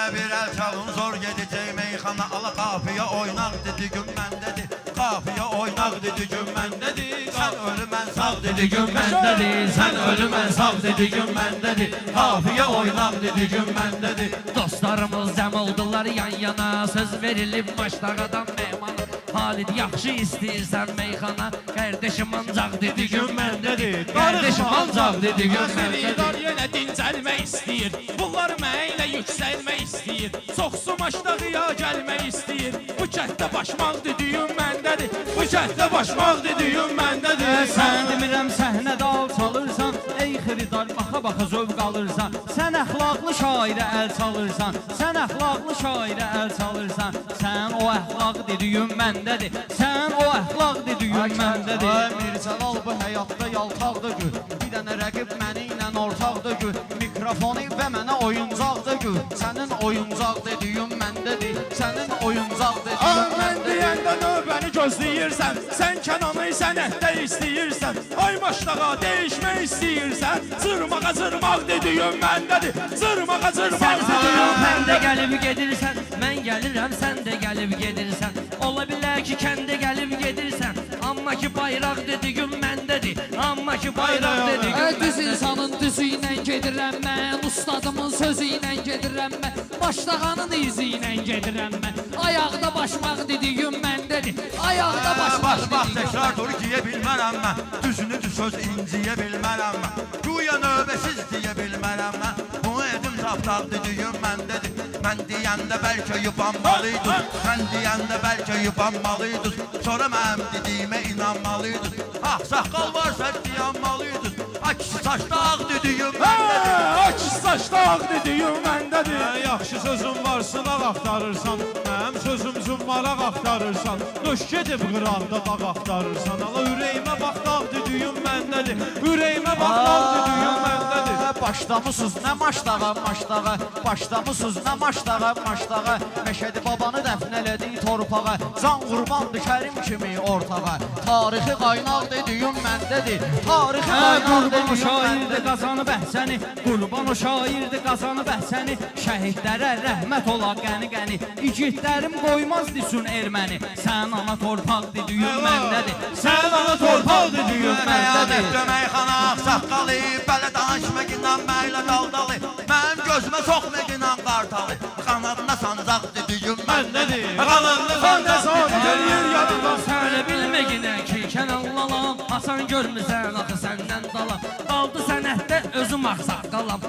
mənə bir əl çalın, zor gedəcək meyxana, ala qafiyə oynaq dedi gün məndədir. Qafiyə oynaq dedi gün məndədir. Sən ölü mən sağ dedi gün məndədir. Sən ölü mən sağ dedi gün məndədir. Qafiyə oynaq dedi gün məndədir. Dostlarımız cəm oldular yan yana, söz verilib başlaqadan mehmana. Halid yaxşı istəyirsən meyxana, qardeşim ancaq dedi gün məndədir. Qardeşim ancaq dedi gün məndədir. Xəridar yenə dincəlmək istəyir, bunlar mənlə yüksəlmək istəyir. Soxsum aşdağıya gəlmək istəyir, bu kənddə başmaq dediyim məndədir. Bu kənddə başmaq dediyim məndədir. Sən demirəm səhnədə alçalırsan, ey xəridar baxa-baxa zövq alırsan. Sən əxlaqlı şairə əl çalırsan, sən əxlaqlı şairə əl çalırsan. Sən o əxlaq dediyim məndədir, sən o əxlaq dediyim məndədir. Ay Mirzəlal bu həyatda yaltaqda gül, bir dənə rəqib məni ilə ortaqda gül. Mikrofonu və mənə oyuncaqda gül, sənin oyuncaq dediyim məndədir, sənin oyuncaq dediyim Mən məndədir. deyəndə növbəni gözləyirsən, sən Kənanı sənətdə istəyirsən. Ay maşdağa dəyişmək istəyirsən, cırmağa cırmaq dediyim məndədir. Cırmağa cırmaq Sən dediyim sən də məndədir. gəlib gedirsən, mən gəlirəm, sən də gəlib gedirsən. Ola bilər ki, kəndə gəlib gedirsən, amma ki bayraq dediyim məndədir. Amma ki bayraq dediyim Düz məndədir. insanın düzü ilə gedirəm mən, ustadımın sözü ilə gedirəm mən, başlağanın izi ilə gedirəm mən. Ayaqda başmaq dediyim məndədir, ayaqda başmaq Bax dediyim təkrar dur giyə bilmərəm mən. Düzünü düz söz inciyə bilmərəm mən. Güya növbəsiz deyə bilmərəm mən. Bunu edim tapdaq dediyim məndədir. Mən deyəndə bəlkə yubanmalıydın, sən deyəndə bəlkə yubanmalıydın. Sonra mənim dediyimə inanmalıydın. Ah, saqqal varsa dayanmalıydın. Akisi saçda ağ dediyim məndədir. Akis saçda ağ dediyim məndədir. Yaxşı sözün var, sınaq axtarırsan. Mənim sözüm zümmaraq axtarırsan. Döş gedib qıraqda dağ axtarırsan. Ala ürəyimə bax dağ dediyim məndədir. Ürəyimə bax dağ dediyim məndədir. Başlamısınız nə maşdağa, maşdağa, başlamısınız nə maşdağa, maşdağa. Məşədi babanı dəfn elədi torpağa, can qurbandı Kərim kimi ortağa. Tarixi qaynaq dediyim məndədir, tarixi qaynaq Qurban o dediyim şairdir məndədir. qazanıb əhsəni, qurban o şairdir qazanıb əhsəni. Şəhidlərə rəhmət ola qəni-qəni, igidlərim qoymaz disun erməni. Sən ana torpaq dediyim məndədir, sən ana torpaq dediyim məndədir. Meyxana saqqalı, bələ danışma ginan məylə daldalı. Mənim gözümə soxma ginan qartalı. Qanadına sancaq dediyim məndədir. Qanadına sancaq Gəlir yadına. Söyle bilmə yenə ki, Kənallalam, Hasan görmüsən axı səndən dalam. Qaldı sənətdə özüm axsaqqalam,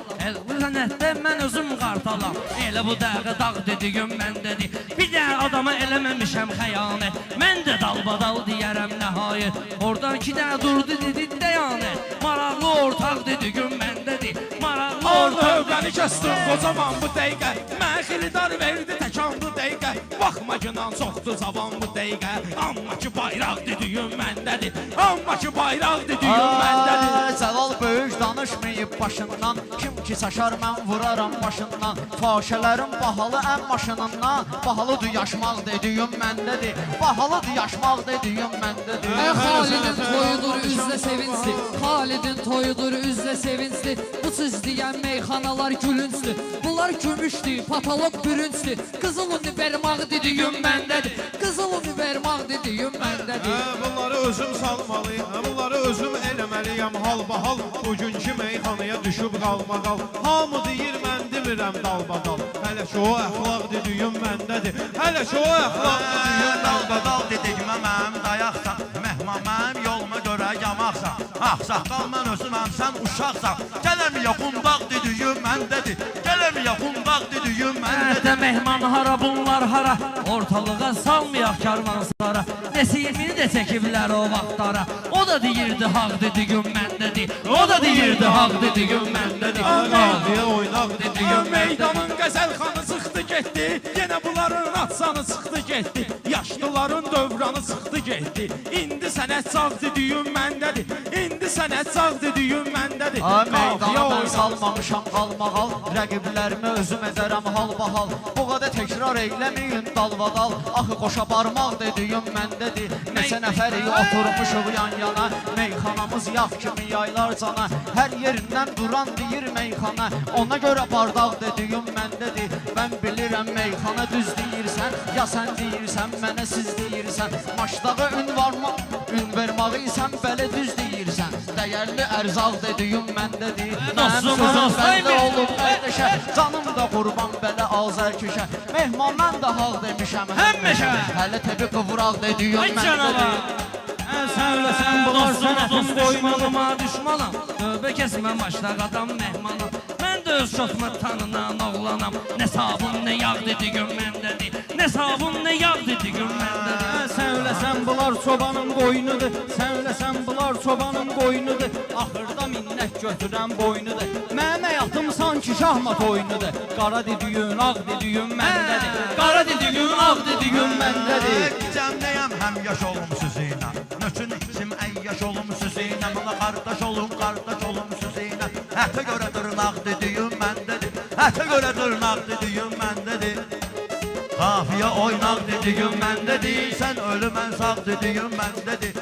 bu sənətdə mən özüm qartalam. Elə bu dağı dağ dediyim məndədir. Bir də adama eləməmişəm xəyanət, mən də dalbadal deyərəm nəhayət. Oradan iki dənə durdu dedi dəyanət, maraqlı ortaq dediyim məndədir. Maraqlı Al ortaq növbəni kəsdim qocaman bu dəqiqə. Mən xilidar verdi təkan bu dəqiqə. Baxma günan çoxdu zavan bu dəqiqə. Amma ki bayraq dediyim məndədir. Amma ki bayraq dediyim məndədir. Cəlal böyük danışmayıb başından, kim ki çaşar mən vuraram başından. Faşələrin bahalı ən maşınından, bahalıdır yaşmaq dediyim məndədir. Bahalıdır yaşmaq dediyim məndədir. Xalidin toyudur üzlə sevinçli, Xalidin toyudur üzlə sevinçli. Bu siz deyən meyxanalar gülünclü, bunlar gümüşdür, patalon bürünclü. Qızıl univermaq dediyim məndədir, qızıl univermaq dediyim məndədir. Bunları özüm salmalıyım, bunları özüm eləməliyəm halbahal. Bugünkü meyxanaya düşüb qalmaqal. Hamı deyir mən demirəm dalbadal. Hələ ki o əxlaq dediyim məndədir. Hələ ki o əxlaq dediyim dalbadal dediyimə mənim dayaqsan. Məhman mənim yoluma görə yamaqsan. Ah, saqqal mən özüməm, sən uşaqsan. Gələmiyə qundaq dediyim məndədir. Gələmiyə qundaq dediyim məndədir. Nerede mehman hara bunlar hara, ortalığa salmayaq karvansara. Nesiyimini de çekiblər o vaxtlara. O da deyirdi haq dediyim məndədir. O da deyirdi haq dediyim məndədir. Qafiyə oynaq dediyim məndədir. Meydanın qəzəlxanı çıxdı getdi. Yenə bunların atsanı çıxdı getdi. Yaşlıların dövranı çıxdı getdi. İndi sənət çağ dediyim məndədir. İndi elmi sənət sağ dediyim məndədir. Meydana mən salmamışam qalmaqal, rəqiblərimi özüm edərəm halbahal. Bu qədər təkrar eyləməyin dalbadal, axı qoşa barmaq dediyim məndədir. Neçə nəfərik oturmuşuq yan yana, meyxanamız yağ kimi yaylar cana. Hər yerindən duran deyir meyxana, ona görə bardaq dediyim məndədir. Mən bilirəm meyxana düz deyirsən, ya sən deyirsən, mənə siz deyirsən. Maçdağı ün varma, ün vermağı sən belə düz deyirsən. Dəyərli ərzaq dediyim məndədir. Mənim sözüm bəndə olub qardaşa, canım da qurban belə azərkeşə. Mehman mən də haq demişəm həmişə, hələ təbi qıvraq dediyim məndədir. Sən bunlar Dostum düşmanıma düşmanam, tövbə kəsmə maçda qadam mehmanam. Mən də öz şotma tanınan oğlanam, nə sabun nə yağ dediyim məndədir. Nə sabun nə yağ dediyim məndədir. Sən bunlar çobanın qoynudur, sən bunlar çobanın qoynudur. Axırda minnət götürən boynudur. Mənim həyatım sanki şahmat oyunudur. Qara dediyim, ağ dediyim məndədir. Qara dediyim, ağ dediyim məndədir. Cəmdəyəm həm yaş olum sizinlə, nöçün içim ən yaş olum sizinlə. Buna qardaş olum sizinlə. Hətə görə dırnaq dediyim məndədir, hətə görə dırnaq dediyim məndədir. Qafiyə oynaq dediyim məndədir, sən ölü mən sağ dediyim məndədir.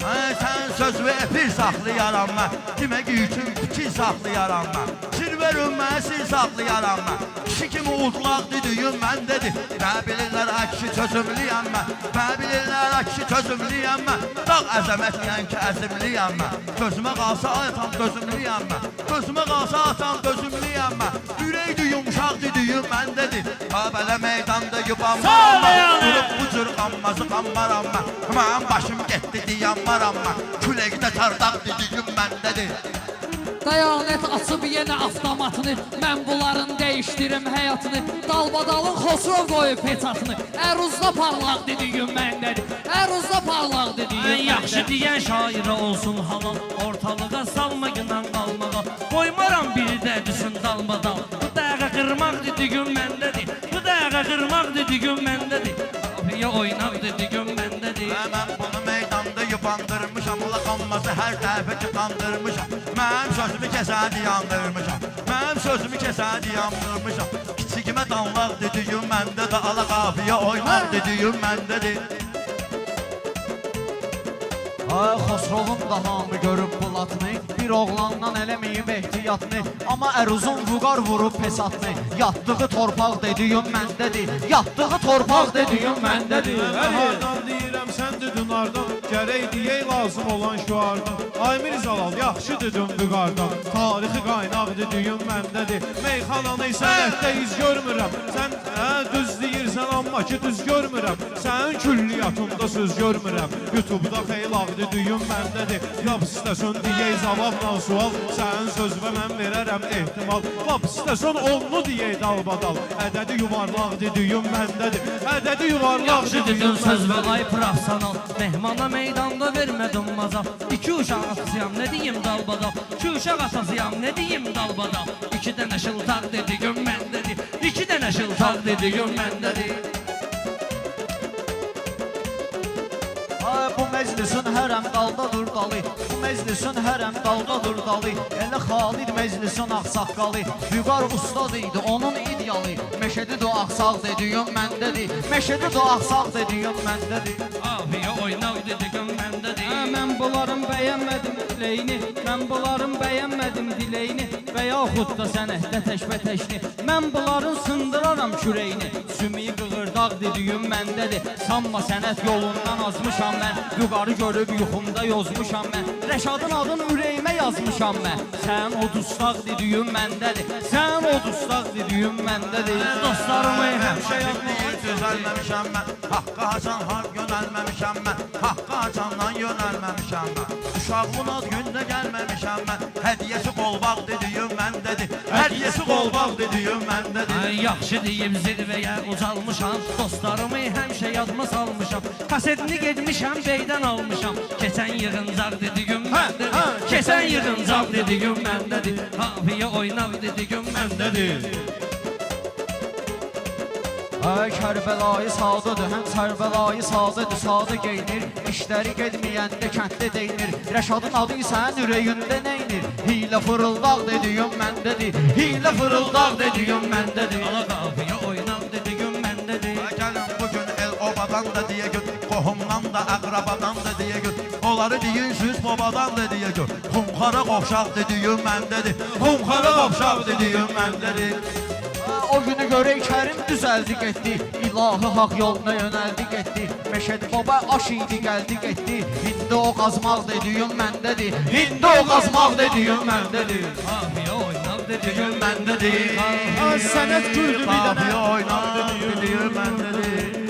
Sən söz və epir saxlayaram mən, demək üçün fikir saxlayaram mən. Sir verin mən, sir saxlayaram mən. Kişi kimi udlaq dediyim məndədir. Mən bilirlər kişi çözümlüyəm mən, mən bilirlər kişi çözümlüyəm mən. Dağ əzəmətliyəm ki əzimliyəm mən. Gözümə qalsa atam dözümlüyəm mən, gözümə qalsa atam dözümlüyəm mən. Ürəkdir yumşaq dediyim məndədir. Qabələ meydanda yubanmaram mən, durub bu cür qanmazı qanmaram mən. Mənim başım getdi diyanmaram mən, küləkdə tardaq dediyim məndədir. Dayanət açıb yenə avtomatını, mən bunların dəyişdirim həyatını. Dalbadalın Xosrov qoyub peçatını, əruzda parlaq dediyim məndədir. Əruzda parlaq dediyim məndədir. Yaxşı deyən şairə olsun halal, ortalığa salma gündən qalmağa. Qoymaram biri də düşün dalbadal, bu dəqiqə qırmaq dediyim məndədir. Bu dəqiqə qırmaq dediyim məndədir. Qafiyə oynaq dediyim məndədir. Mən bunu meydanda yubandırmışam, ula qanması hər dəfə ki qandırmışam. Mənim sözümü kəsəni yandırmışam, mənim sözümü kəsəni yandırmışam. Kiçikimə danlaq dediyim məndədir, ala qafiyə oynaq dediyim məndədir. Ay Xosrovun da hamı görüb bulatını, bir oğlandan eləməyib ehtiyatını. Amma əruzun vüqar vurub pesatını, yatdığı torpaq dediyim məndədir, yatdığı torpaq dediyim məndədir. Hardan deyirəm sən dedin ardan, gərək deyək lazım olan şuardan. Ay Mirzalal yaxşı dedin vüqardan, tarixi qaynaq dediyim məndədir. Meyxananı sənətdə iz görmürəm, sən düz deyirsən amma ki düz görmürəm. Sənin külliyyatında söz görmürəm, YouTube'da feylaq dediyim məndədir. Yap istəsən deyək zavabla sual, sənin sözvə mən verərəm ehtimal. Lap istəsən onlu deyək dalbadal, ədədi yuvarlaq dediyim məndədir. Ədədi yuvarlaq Yaxşı dedin söz və ay profesional, mehmana meydanda vermədim mazal. İki uşaq atasıyam, nə deyim dalbadal. İki uşaq atasıyam, nə deyim dalbadal. İki dənə şıltaq dediyim məndədir. İki dənə şıltaq dediyim məndədir. Bu meclisin hərəm daldadır dalı, bu meclisin hərəm daldadır dalı. Elə Xalid meclisin ağsaqqalı, vüqar ustad idi onun idealı. Meşədi do ağsaq dediyim məndədir, meşədi do ağsaq dediyim məndədir. Afiyə oynaq dediyim məndədir. Mən bunların bəyənmədim diləyini, mən bunların bəyənmədim diləyini və yaxud da sənətdə təşbətəşni. Mən bunların sındıraram kürəyini, sümüyü qığırdaq dediyim məndədir. Sanma sənət yolundan azmışam mən, yuqarı görüb yuxumda yozmuşam mən. Rəşadın adın ürəyimə yazmışam mən. Sən o dustaq dediyim məndədir, sən o dustaq dediyim məndədir. Dostlarımı həmişə Deyir düzəlməmişəm mən, haqqa haçan haqq yönəlməmişəm mən, haqqa haçandan yönəlməmişəm mən. Uşağımın ad gününə gəlməmişəm mən, hədiyyəsi qolbaq dediyim məndədir, hədiyyəsi qolbaq dediyim məndədir. Yaxşı deyib zirvəyə ucalmışam, dostlarımı həmişə yadıma salmışam. Kasetini getmişəm, beydən almışam. Keçən yığıncaq dediyim məndədir, keçən yığıncaq dediyim məndədir. Hafiyə oynaq dediyim məndədir. Kərbəlayı sadıdır, həm Kərbəlayı sadıdır, sadı geyinir. İşləri gedməyəndə kənddə deyinir. Rəşadın adı sənin ürəyində neynir? Hiylə fırıldaq dediyim məndədir, hiylə fırıldaq dediyim məndədir. Ala qafiyə oynaq dediyim məndədir. Gəlin bugün el obadan da diye gör, qohumdan da əqrabadan da diye gör. Onları deyin süz babadan da diye gör. Xunxara qovşaq dediyim məndədir, xunxara qovşaq dediyim məndədir. O günü görək Kərim düzəldi getdi, İlahi haq yoluna yönəldi getdi. Məşədi baba aş idi gəldi getdi. İndi o qazmaq dediyim məndədir, indi o qazmaq dediyim məndədir. Qafiyə oynaq dediyim Dediyim məndədir. Sənət güldü bir dənə. Qafiyə oynaq dediyim məndədir.